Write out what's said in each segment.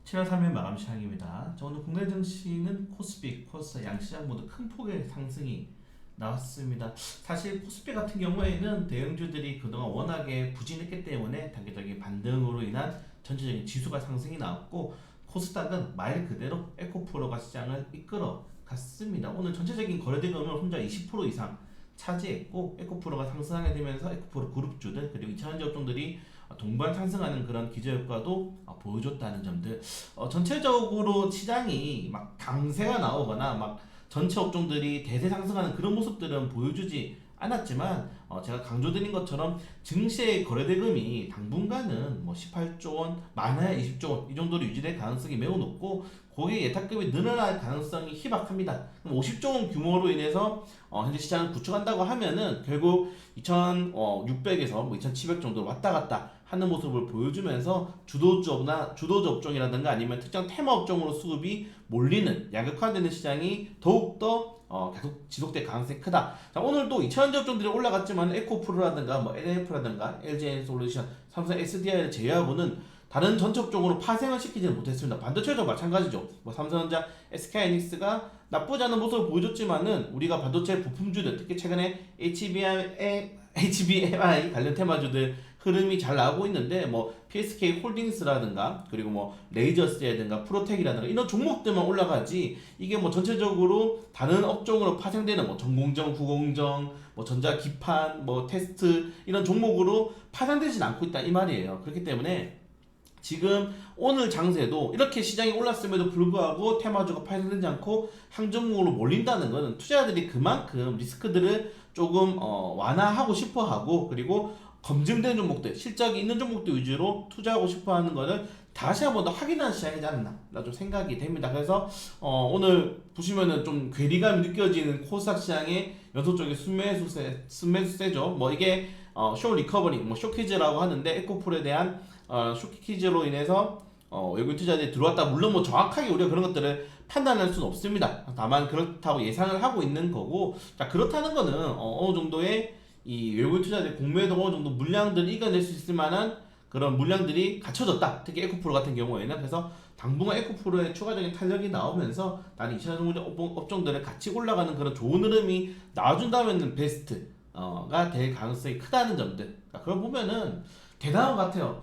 7월 3일 마감 시장입니다. 자, 오늘 국내 증시는 코스피, 코스닥 양시장 모두 큰 폭의 상승이 나왔습니다. 사실 코스피 같은 경우에는 대형주들이 그동안 워낙에 부진했기 때문에 단기적인 반등으로 인한 전체적인 지수가 상승이 나왔고, 코스닥은 말 그대로 에코프로가 시장을 이끌어 갔습니다. 오늘 전체적인 거래대금을 혼자 20% 이상 차지했고, 에코프로가 상승하게 되면서 에코프로 그룹주들 그리고 2차전지 업종들이 동반 상승하는 그런 기저효과도 보여줬다는 점들. 전체적으로 시장이 막 강세가 나오거나 막 전체 업종들이 대세 상승하는 그런 모습들은 보여주지 않았지만, 제가 강조드린 것처럼 증시의 거래대금이 당분간은 뭐 18조 원, 많아야 20조 원 이 정도로 유지될 가능성이 매우 높고, 고객 예탁금이 늘어날 가능성이 희박합니다. 그럼 50조 원 규모로 인해서 현재 시장을 구축한다고 하면은 결국 2,600에서 뭐 2,700 정도로 왔다 갔다 하는 모습을 보여주면서 주도주 업종이라든가 아니면 특정 테마 업종으로 수급이 몰리는 양극화되는 시장이 더욱더 계속 지속될 가능성이 크다. 자, 오늘도 2차전지 업종들이 올라갔지만 에코프로라든가 뭐 LF라든가 LG에너솔루션, 삼성 SDI를 제외하고는 다른 전체 업종으로 파생을 시키지는 못했습니다. 반도체도 마찬가지죠. 뭐 삼성전자, SK하이닉스가 나쁘지 않은 모습을 보여줬지만은 우리가 반도체 부품주들, 특히 최근에 HBMI 관련 테마주들 흐름이 잘 나오고 있는데, 뭐 PSK 홀딩스라든가 그리고 뭐 레이저스라든가 프로텍이라든가 이런 종목들만 올라가지, 이게 뭐 전체적으로 다른 업종으로 파생되는 뭐 전공정, 구공정, 뭐 전자 기판, 뭐 테스트 이런 종목으로 파생되진 않고 있다 이 말이에요. 그렇기 때문에 지금 오늘 장세도 이렇게 시장이 올랐음에도 불구하고 테마주가 파생되지 않고 항종목으로 몰린다는 것은 투자자들이 그만큼 리스크들을 조금 완화하고 싶어하고, 그리고 검증된 종목들, 실적이 있는 종목들 위주로 투자하고 싶어하는 것을 다시 한 번 더 확인하는 시장이지 않나 좀 생각이 됩니다. 그래서 오늘 보시면은 좀 괴리감이 느껴지는 코스닥 시장의 연속적인 순매수세죠. 뭐 이게 쇼 리커버리, 뭐 쇼키즈라고 하는데, 에코프로에 대한 쇼키즈로 인해서 외국인 투자들이 들어왔다. 물론 뭐 정확하게 우리가 그런 것들을 판단할 수는 없습니다. 다만 그렇다고 예상을 하고 있는 거고, 자, 그렇다는 거는 어느 정도의 이 외국인 투자들이 공매도 어느 정도 물량들을 이겨낼 수 있을 만한 그런 물량들이 갖춰졌다. 특히 에코프로 같은 경우에는. 그래서 당분간 에코프로의 추가적인 탄력이 나오면서 다른 2차 업종들을 같이 올라가는 그런 좋은 흐름이 나와준다면 베스트가 될 가능성이 크다는 점들. 그걸 보면은 대단한 것 같아요.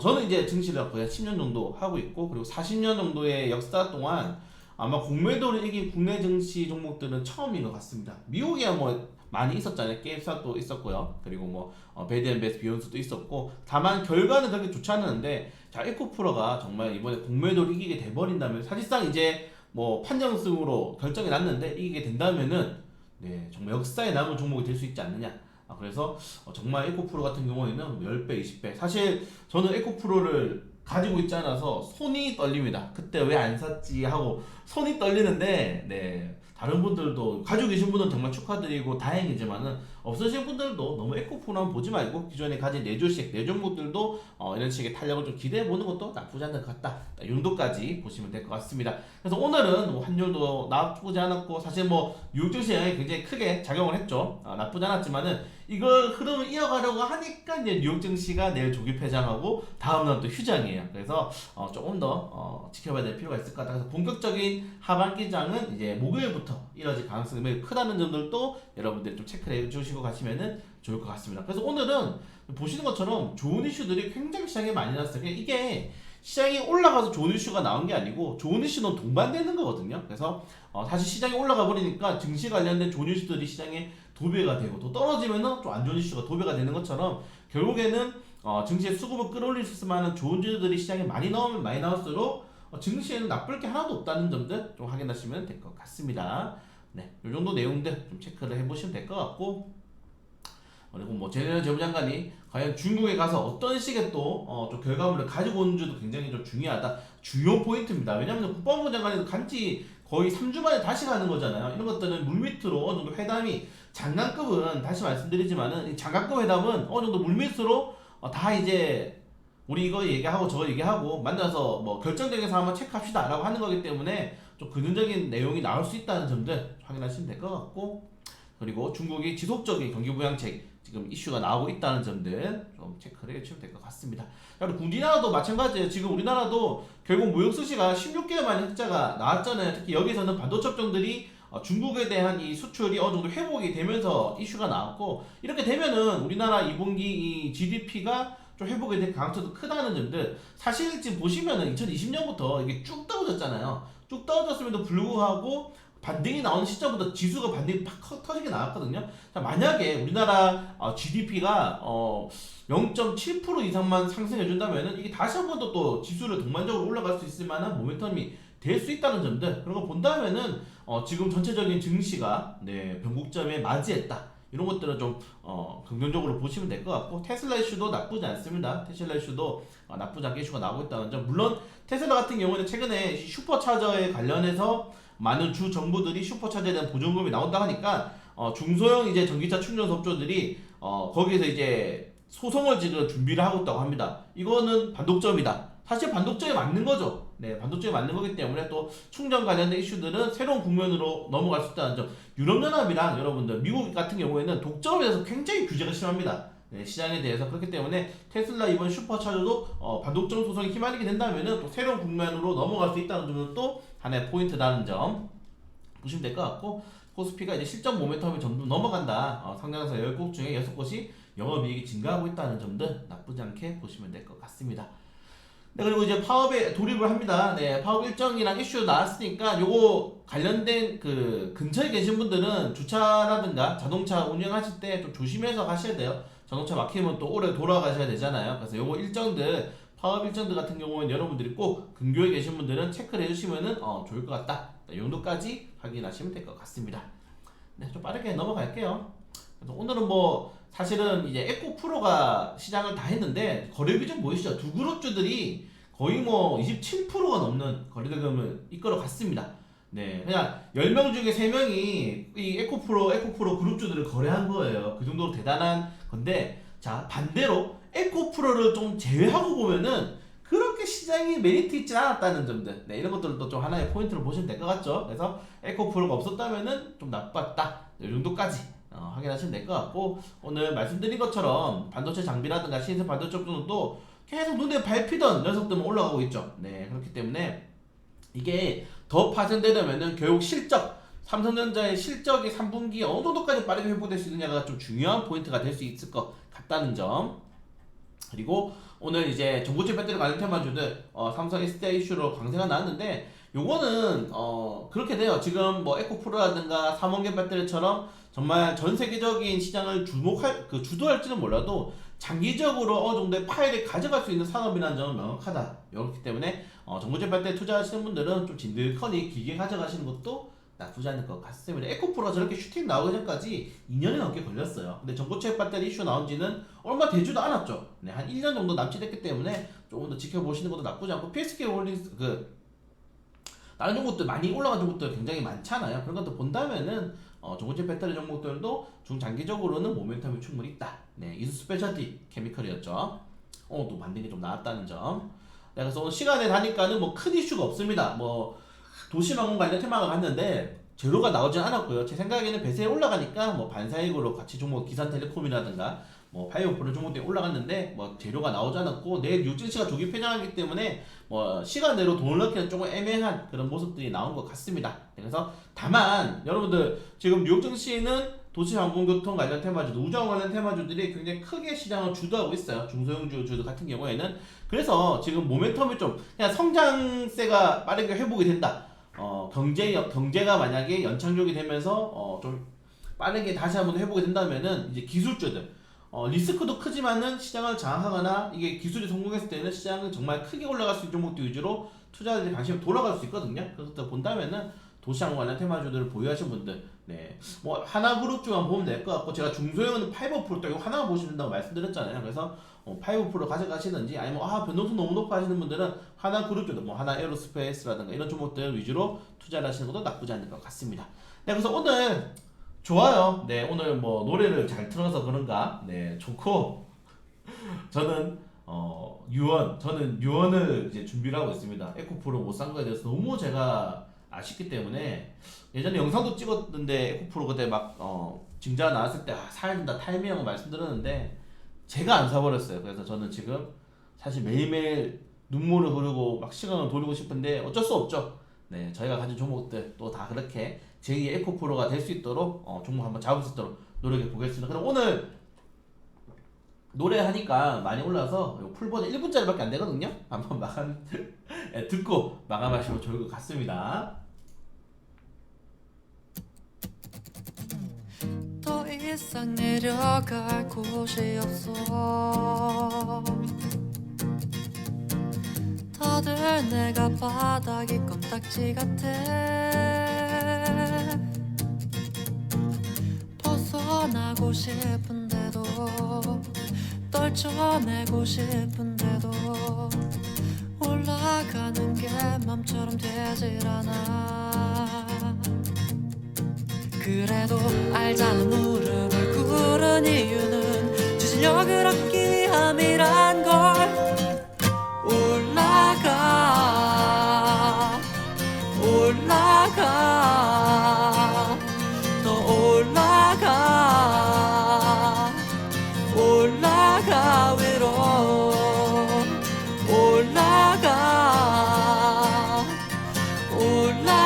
저는 이제 증시를 거의 10년 정도 하고 있고, 그리고 40년 정도의 역사 동안 아마 공매도를 이긴 국내 증시 종목들은 처음인 것 같습니다. 미국이야 뭐 많이 있었잖아요. 게임사도 있었고요. 그리고 뭐 베드앤베스 비욘스도 있었고, 다만 결과는 그렇게 좋지 않았는데, 자, 에코프로가 정말 이번에 공매도를 이기게 돼버린다면, 사실상 이제 뭐 판정승으로 결정이 났는데 이기게 된다면은 네, 정말 역사에 남은 종목이 될 수 있지 않느냐. 그래서 정말 에코프로 같은 경우에는 10배, 20배. 사실 저는 에코프로를 가지고 있지 않아서 손이 떨립니다. 그때 왜 안 샀지 하고 손이 떨리는데, 네, 다른 분들도 가지고 계신 분들은 정말 축하드리고 다행이지만은, 없으신 분들도 너무 에코프로만 보지 말고 기존에 가진 내주식, 내종목들도 이런 식의 탄력을 좀 기대해 보는 것도 나쁘지 않을 것 같다. 이 정도까지 보시면 될 것 같습니다. 그래서 오늘은 뭐 환율도 나쁘지 않았고, 사실 뭐 뉴욕 증시 영향이 굉장히 크게 작용을 했죠. 나쁘지 않았지만은 이걸 흐름을 이어가려고 하니까 이제 뉴욕 증시가 내일 조기 폐장하고 다음날 또 휴장이에요. 그래서 조금 더 지켜봐야 될 필요가 있을 것 같아요. 그래서 본격적인 하반기장은 이제 목요일부터 이뤄질 가능성이 매우 크다는 점들도 여러분들이 좀 체크를 해주시고 가시면은 좋을 것 같습니다. 그래서 오늘은 보시는 것처럼 좋은 이슈들이 굉장히 시장에 많이 나왔어요. 이게 시장이 올라가서 좋은 이슈가 나온 게 아니고, 좋은 이슈는 동반되는 거거든요. 그래서 다시 시장이 올라가 버리니까 증시 관련된 좋은 이슈들이 시장에 도배가 되고, 또 떨어지면은 좀 안 좋은 이슈가 도배가 되는 것처럼 결국에는 증시의 수급을 끌어올릴 수 있을 만한 좋은 이슈들이 시장에 많이 나오면 많이 나올수록 증시에는 나쁠 게 하나도 없다는 점들 좀 확인하시면 될 것 같습니다. 네, 이 정도 내용들 좀 체크를 해보시면 될 것 같고, 그리고 뭐 제네럴 재무장관이 과연 중국에 가서 어떤 식의 또 좀 결과물을 가지고 오는지도 굉장히 좀 중요하다. 주요 포인트입니다. 왜냐하면 국방부 장관이 간지 거의 3주 만에 다시 가는 거잖아요. 이런 것들은 물밑으로 어느 정도 회담이, 장관급은 다시 말씀드리지만은 장관급 회담은 어느 정도 물밑으로 다 이제 우리 이거 얘기하고 저거 얘기하고 만나서 뭐 결정적인 사항만 체크합시다 라고 하는 거기 때문에 좀 근원적인 내용이 나올 수 있다는 점들 확인하시면 될 것 같고, 그리고 중국이 지속적인 경기 부양책 지금 이슈가 나오고 있다는 점들 좀 체크를 해주시면 될 것 같습니다. 그리고 우리나라도 마찬가지예요. 지금 우리나라도 결국 무역수지가 16개월 만에 흑자가 나왔잖아요. 특히 여기서는 반도체 업종들이 중국에 대한 이 수출이 어느 정도 회복이 되면서 이슈가 나왔고, 이렇게 되면은 우리나라 2분기 이 GDP가 좀 회복이 될 가능성도 크다는 점들, 사실 지금 보시면은 2020년부터 이게 쭉 떨어졌잖아요. 쭉 떨어졌음에도 불구하고 반등이 나오는 시점부터 지수가 반등이 팍 터지게 나왔거든요. 자, 만약에 우리나라 GDP가 0.7% 이상만 상승해 준다면은 이게 다시 한 번 또 지수를 동반적으로 올라갈 수 있을 만한 모멘텀이 될 수 있다는 점들, 그런 거 본다면은 지금 전체적인 증시가 변곡점에 맞이했다, 이런 것들은 좀 긍정적으로 보시면 될 것 같고, 테슬라 이슈도 나쁘지 않습니다. 테슬라 이슈도 나쁘지 않게 이슈가 나오고 있다는 점. 물론 테슬라 같은 경우는 최근에 슈퍼차저에 관련해서 많은 주 정부들이 슈퍼차저에 대한 보조금이 나온다 하니까 중소형 이제 전기차 충전소 업주들이 거기에서 이제 소송을 지금 준비를 하고 있다고 합니다. 이거는 반독점이다. 사실 반독점에 맞는 거죠. 네, 반독점에 맞는 거기 때문에 또 충전 관련된 이슈들은 새로운 국면으로 넘어갈 수 있다는 점. 유럽연합이랑 여러분들 미국 같은 경우에는 독점에 대해서 굉장히 규제가 심합니다. 네, 시장에 대해서. 그렇기 때문에 테슬라 이번 슈퍼차저도 반독점 소송이 휘말리게 된다면은 또 새로운 국면으로 넘어갈 수 있다는 점은 또 하나의 포인트라는 점 보시면 될 것 같고, 코스피가 이제 실적 모멘텀이 점점 넘어간다. 상장사 10곳 중에 6곳이 영업이익이 증가하고 있다는 점들 나쁘지 않게 보시면 될 것 같습니다. 네, 그리고 이제 파업에 돌입을 합니다. 네, 파업 일정이랑 이슈 나왔으니까 요거 관련된 그 근처에 계신 분들은 주차라든가 자동차 운영하실 때 좀 조심해서 가셔야 돼요. 자동차 막히면 또 오래 돌아가셔야 되잖아요. 그래서 요거 일정들, 파업 일정들 같은 경우는 여러분들이 꼭 근교에 계신 분들은 체크를 해주시면은 좋을 것 같다. 이 정도까지 확인하시면 될 것 같습니다. 네, 좀 빠르게 넘어갈게요. 그래서 오늘은 뭐 사실은 이제 에코프로가 시장을 다 했는데 거래비 좀 보이시죠? 두 그룹주들이 거의 뭐 27%가 넘는 거래대금을 이끌어 갔습니다. 네, 그냥 10명 중에 3명이 이 에코프로 그룹주들을 거래한 거예요. 그 정도로 대단한 건데, 자, 반대로 에코프로를 좀 제외하고 보면은 그렇게 시장이 메리트 있지 않았다는 점들, 네, 이런 것들도 좀 하나의 포인트로 보시면 될 것 같죠. 그래서 에코프로가 없었다면은 좀 나빴다, 이 정도까지 확인하시면 될 것 같고, 오늘 말씀드린 것처럼 반도체 장비라든가 신생 반도체 업종도 계속 눈에 밟히던 녀석들만 올라가고 있죠. 네, 그렇기 때문에 이게 더 파생되려면은 결국 실적, 삼성전자의 실적이 3분기에 어느 정도까지 빠르게 회복될 수 있느냐가 좀 중요한 포인트가 될 수 있을 것 같다는 점. 그리고 오늘 이제 전고체 배터리 관련 테마주들 삼성 SDI 이슈로 강세가 나왔는데, 요거는 그렇게 돼요. 지금 뭐 에코프로라든가 삼원계 배터리처럼 정말 전 세계적인 시장을 주도할지는 몰라도 장기적으로 어느 정도의 파일을 가져갈 수 있는 산업이라는 점은 명확하다. 그렇기 때문에 전고체 배터리 투자하시는 분들은 좀 진득하니 길게 가져가시는 것도 나쁘지 않을 것 같습니다. 에코프로가 저렇게 슈팅 나오기 전까지 2년이 넘게 걸렸어요. 근데 전고체 배터리 이슈 나온 지는 얼마 되지도 않았죠. 네, 한 1년 정도 남짓했기 때문에 조금 더 지켜보시는 것도 나쁘지 않고, PSK 홀딩스 다른 종목들 많이 올라간 종목들 굉장히 많잖아요. 그런 것도 본다면은 전고체 배터리 종목들도 중장기적으로는 모멘텀이 충분히 있다. 네, 이수 스페셜티 케미컬이었죠. 또 반등이 좀 나왔다는 점. 네, 그래서 오늘 시간에 다니까는 뭐 큰 이슈가 없습니다. 뭐 도시망원 관련 테마가 갔는데 제로가 나오진 않았고요. 제 생각에는 배세에 올라가니까 뭐 반사익으로 같이 종목 기산텔레콤이라든가 뭐 파이오프로 종목들이 올라갔는데 뭐 재료가 나오지 않았고, 내일 뉴진시가 조기 폐장하기 때문에 뭐 시간대로 돈을 넣기는 조금 애매한 그런 모습들이 나온 것 같습니다. 그래서 다만 여러분들 지금 뉴욕 증시는 도시항공교통 관련 테마주도, 우정 관련 테마주들이 굉장히 크게 시장을 주도하고 있어요. 중소형주들 같은 경우에는. 그래서 지금 모멘텀이 좀 그냥 성장세가 빠르게 회복이 된다. 경제가 만약에 연착륙이 되면서 좀 빠르게 다시 한번 회복이 된다면은 이제 기술주들, 리스크도 크지만은 시장을 장악하거나 이게 기술이 성공했을 때는 시장은 정말 크게 올라갈 수 있는 종목들 위주로 투자자들이 관심이 돌아갈 수 있거든요. 그래서 본다면은 도시항공 관련 테마주들을 보유하신 분들, 네, 뭐 하나그룹주만 보면 될 것 같고, 제가 중소형은 5%또 이거 하나 보시면 된다고 말씀드렸잖아요. 그래서 5% 가져가시든지, 아니면 변동성 너무 높아 하시는 분들은 하나그룹주도 뭐 하나 에어로스페이스라든가 이런 종목들 위주로 투자를 하시는 것도 나쁘지 않을 것 같습니다. 네, 그래서 오늘 좋아요. 네, 오늘 뭐 노래를 잘 틀어서 그런가, 네, 좋고, 저는 유언을 이제 준비를 하고 있습니다. 에코프로 못 산 거에 대해서 너무 제가 아쉽기 때문에, 예전에 영상도 찍었는데 에코프로 그때 막 증자가 나왔을 때 사야 된다 타이밍이라고 말씀드렸는데 제가 안 사버렸어요. 그래서 저는 지금 사실 매일매일 눈물을 흐르고 막 시간을 돌리고 싶은데 어쩔 수 없죠. 네, 저희가 가진 종목들 또 다 그렇게 제2의 에코프로가 될 수 있도록 종목 한번 잡을 수 있도록 노력해 보겠습니다. 그럼 오늘 노래하니까 많이 올라서 풀버전 1분짜리밖에 안 되거든요. 한번 마감 듣고 마감하시면 좋을 것 같습니다. 더 이상 내려갈 곳이 없어. 다들 내가 바닥이 껌딱지 같아. 벗어나고 싶은데도 떨쳐내고 싶은데도 올라가는 게 맘처럼 되질 않아. 그래도 알잖아 무릎을 꿇은 이유는 추진력을 얻기 위함이란 걸. 올라가 올라가 더 올라가 올라가 위로 올라가 올라가